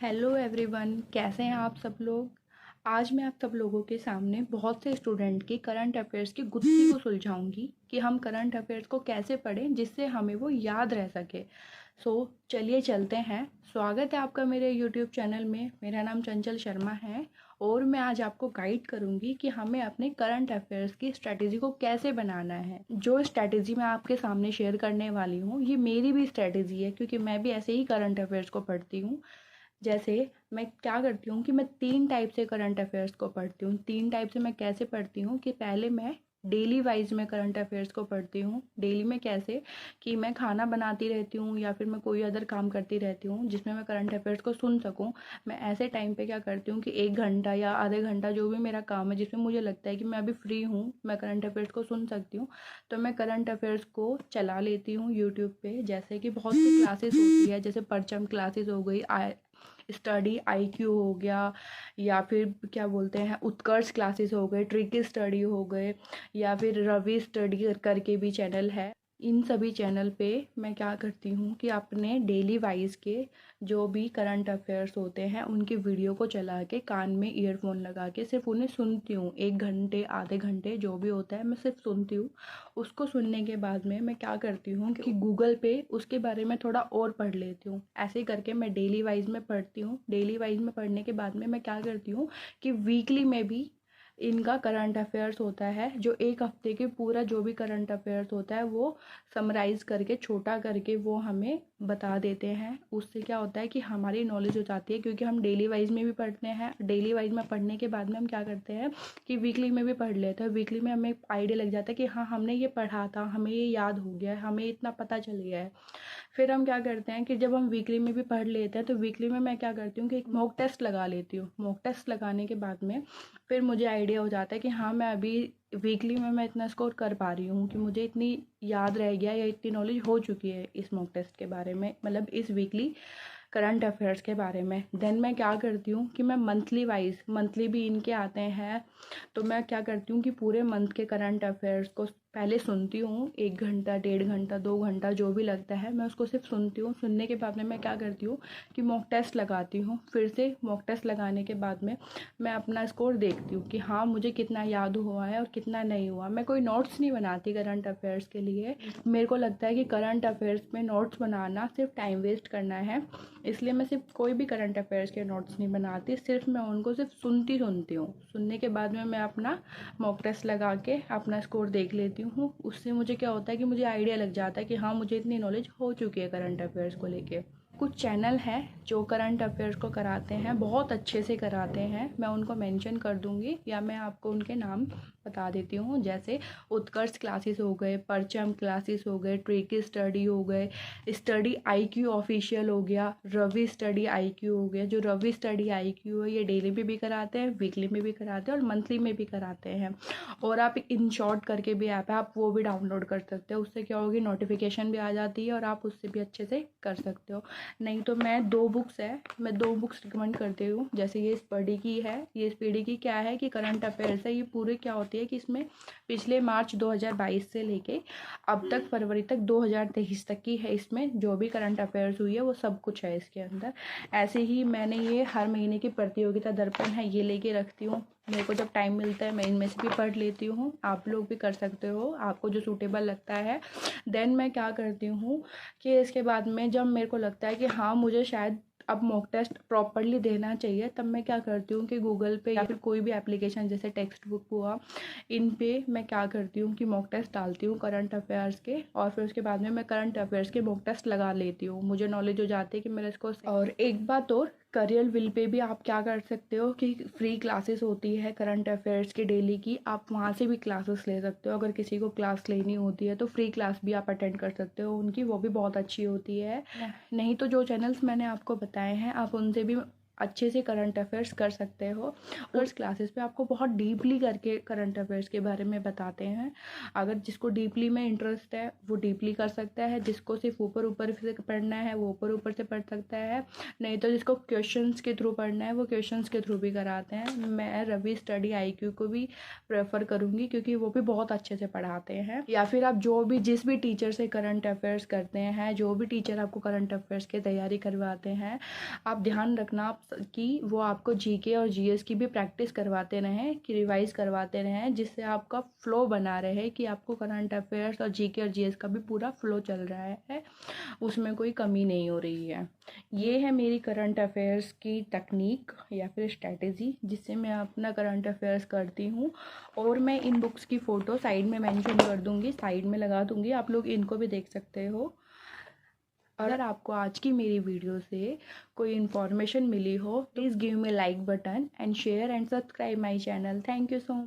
Hello everyone, कैसे हैं आप सब लोग। आज मैं आप सब लोगों के सामने बहुत से स्टूडेंट की करंट अफेयर्स की गुत्थी को सुलझाऊंगी कि हम करंट अफेयर्स को कैसे पढ़ें जिससे हमें वो याद रह सके। चलिए चलते हैं। स्वागत है आपका मेरे यूट्यूब चैनल में। मेरा नाम चंचल शर्मा है और मैं आज आपको गाइड करूंगी कि हमें अपने करंट अफेयर्स की स्ट्रैटेजी को कैसे बनाना है। जो स्ट्रैटेजी मैं आपके सामने शेयर करने वाली हूँ ये मेरी भी स्ट्रैटेजी है, क्योंकि मैं भी ऐसे ही करंट अफेयर्स को पढ़ती हूँ। जैसे मैं क्या करती हूँ कि मैं 3 टाइप से करंट अफेयर्स को पढ़ती हूँ। 3 टाइप से मैं कैसे पढ़ती हूँ कि पहले मैं डेली वाइज में करंट अफेयर्स को पढ़ती हूँ। डेली में कैसे कि मैं खाना बनाती रहती हूँ या फिर मैं कोई अदर काम करती रहती हूँ जिसमें मैं करंट अफेयर्स को सुन सकूँ। मैं ऐसे टाइम पे क्या करती हूँ कि 1 घंटा या आधे घंटा जो भी मेरा काम है जिसमें मुझे लगता है कि मैं अभी फ्री हूँ, मैं करंट अफेयर्स को सुन सकती हूँ, तो मैं करंट अफेयर्स को चला लेती हूँ यूट्यूब पे। जैसे कि बहुत सी क्लासेस होती है, जैसे परचम क्लासेस हो गई, स्टडी आईक्यू हो गया, या फिर क्या बोलते हैं उत्कर्ष क्लासेस हो गए, ट्रिकी स्टडी हो गए, या फिर रवि स्टडी करके भी चैनल है। इन सभी चैनल पे मैं क्या करती हूँ कि अपने डेली वाइज के जो भी करंट अफेयर्स होते हैं उनकी वीडियो को चला के कान में ईयरफोन लगा के सिर्फ उन्हें सुनती हूँ। 1 घंटे आधे घंटे जो भी होता है मैं सिर्फ सुनती हूँ। उसको सुनने के बाद में मैं क्या करती हूँ कि गूगल पे उसके बारे में थोड़ा और पढ़ लेती हूँ। ऐसे करके मैं डेली वाइज में पढ़ती हूँ। डेली वाइज में पढ़ने के बाद में मैं क्या करती हूँ कि वीकली में भी इनका करंट अफेयर्स होता है, जो 1 हफ्ते के पूरा जो भी करंट अफेयर्स होता है वो समराइज़ करके छोटा करके वो हमें बता देते हैं। उससे क्या होता है कि हमारी नॉलेज हो जाती है, क्योंकि हम डेली वाइज में भी पढ़ते हैं। डेली वाइज में पढ़ने के बाद में हम क्या करते हैं कि वीकली में भी पढ़ लेते हैं। वीकली में हमें आइडिया लग जाता है कि हाँ हमने ये पढ़ा था, हमें ये याद हो गया है, हमें इतना पता चल गया है। फिर हम क्या करते हैं कि जब हम वीकली में भी पढ़ लेते हैं तो वीकली में मैं क्या करती हूँ कि एक मॉक टेस्ट लगा लेती हूँ। मॉक टेस्ट लगाने के बाद में फिर मुझे आइडिया हो जाता है कि हाँ मैं अभी वीकली में मैं इतना स्कोर कर पा रही हूँ कि मुझे इतनी याद रह गया या इतनी नॉलेज हो चुकी है इस मॉक टेस्ट के बारे में, मतलब इस वीकली करंट अफेयर्स के बारे में। देन मैं क्या करती हूँ कि मैं मंथली भी इनके आते हैं, तो मैं क्या करती हूँ कि पूरे मंथ के करंट अफेयर्स को पहले सुनती हूँ। 1 घंटा 1.5 घंटा 2 घंटा जो भी लगता है मैं उसको सिर्फ सुनती हूँ। सुनने के बाद में मैं क्या करती हूँ कि मॉक टेस्ट लगाती हूँ। फिर से मॉक टेस्ट लगाने के बाद में मैं अपना स्कोर देखती हूँ कि हाँ मुझे कितना याद हुआ है और कितना नहीं हुआ। मैं कोई नोट्स नहीं बनाती करंट अफेयर्स के लिए। मेरे को लगता है कि करंट अफेयर्स में नोट्स बनाना सिर्फ टाइम वेस्ट करना है, इसलिए मैं सिर्फ कोई भी करंट अफेयर्स के नोट्स नहीं बनाती। सिर्फ मैं उनको सिर्फ सुनती हूँ। सुनने के बाद में मैं अपना मॉक टेस्ट लगा के अपना स्कोर देख लेती हूँ। उससे मुझे क्या होता है कि मुझे आइडिया लग जाता है कि हाँ मुझे इतनी नॉलेज हो चुकी है करंट अफेयर्स को लेके। कुछ चैनल हैं जो करंट अफेयर्स को कराते हैं, बहुत अच्छे से कराते हैं। मैं उनको मेंशन कर दूंगी या मैं आपको उनके नाम बता देती हूँ। जैसे उत्कर्ष क्लासेस हो गए, परचम क्लासेस हो गए, ट्रिकी स्टडी हो गए, स्टडी आईक्यू ऑफिशियल हो गया, रवि स्टडी आईक्यू हो गया। जो रवि स्टडी आईक्यू है ये डेली में भी कराते हैं, वीकली में भी कराते हैं और मंथली में भी कराते हैं। और आप इन शॉर्ट करके भी ऐप है, आप वो भी डाउनलोड कर सकते हो। उससे क्या होगी, नोटिफिकेशन भी आ जाती है और आप उससे भी अच्छे से कर सकते हो। नहीं तो मैं 2 बुक्स है, मैं 2 बुक्स रिकमेंड करती हूँ। जैसे ये स्पडी की है, ये स्पडी की क्या है कि करंट अफेयर्स है। ये पूरे क्या होती है कि इसमें पिछले मार्च 2022 से लेके अब तक फरवरी तक 2023 तक की है। इसमें जो भी करंट अफेयर्स हुई है वो सब कुछ है इसके अंदर। ऐसे ही मैंने ये हर महीने की प्रतियोगिता दर्पण है ये लेके रखती हूँ। मेरे को जब टाइम मिलता है मैं इनमें से भी पढ़ लेती हूँ। आप लोग भी कर सकते हो, आपको जो सूटेबल लगता है। देन मैं क्या करती हूँ कि इसके बाद में जब मेरे को लगता है कि हाँ मुझे शायद अब मॉक टेस्ट प्रॉपरली देना चाहिए, तब मैं क्या करती हूँ कि गूगल पे या फिर कोई भी एप्लीकेशन जैसे टेक्स्ट बुक हुआ, इन पे मैं क्या करती हूँ कि मॉक टेस्ट डालती हूँ करंट अफेयर्स के, और फिर उसके बाद में मैं करंट अफेयर्स के मॉक टेस्ट लगा लेती हूँ। मुझे नॉलेज हो जाती है कि मेरा इसको। और एक बात और, करियर विल पे भी आप क्या कर सकते हो कि फ्री क्लासेस होती है करंट अफेयर्स की डेली की, आप वहाँ से भी क्लासेस ले सकते हो। अगर किसी को क्लास लेनी होती है तो फ्री क्लास भी आप अटेंड कर सकते हो उनकी, वो भी बहुत अच्छी होती है। नहीं तो जो चैनल्स मैंने आपको बताए हैं आप उनसे भी अच्छे से करंट अफेयर्स कर सकते हो। उस क्लासेस पे आपको बहुत डीपली करके करंट अफेयर्स के बारे में बताते हैं। अगर जिसको डीपली में इंटरेस्ट है वो डीपली कर सकता है, जिसको सिर्फ ऊपर ऊपर से पढ़ना है वो ऊपर ऊपर से पढ़ सकता है, नहीं तो जिसको क्वेश्चंस के थ्रू पढ़ना है वो क्वेश्चंस के थ्रू भी कराते हैं। मैं रवि स्टडी IQ को भी प्रेफर करूँगी क्योंकि वो भी बहुत अच्छे से पढ़ाते हैं। या फिर आप जिस भी टीचर से करंट अफेयर्स करते हैं, जो भी टीचर आपको करंट अफेयर्स की तैयारी करवाते हैं, आप ध्यान रखना कि वो आपको GK और GS की भी प्रैक्टिस करवाते रहें, कि रिवाइज करवाते रहें, जिससे आपका फ्लो बना रहे कि आपको करंट अफेयर्स और GK और GS का भी पूरा फ्लो चल रहा है, उसमें कोई कमी नहीं हो रही है। ये है मेरी करंट अफेयर्स की तकनीक या फिर स्ट्रैटेजी, जिससे मैं अपना करंट अफेयर्स करती हूँ। और मैं इन बुक्स की फ़ोटो साइड में मेंशन कर दूँगी, साइड में लगा दूँगी, आप लोग इनको भी देख सकते हो। अगर आपको आज की मेरी वीडियो से कोई इन्फॉर्मेशन मिली हो, please give me like button and share and subscribe my channel. Thank you so much.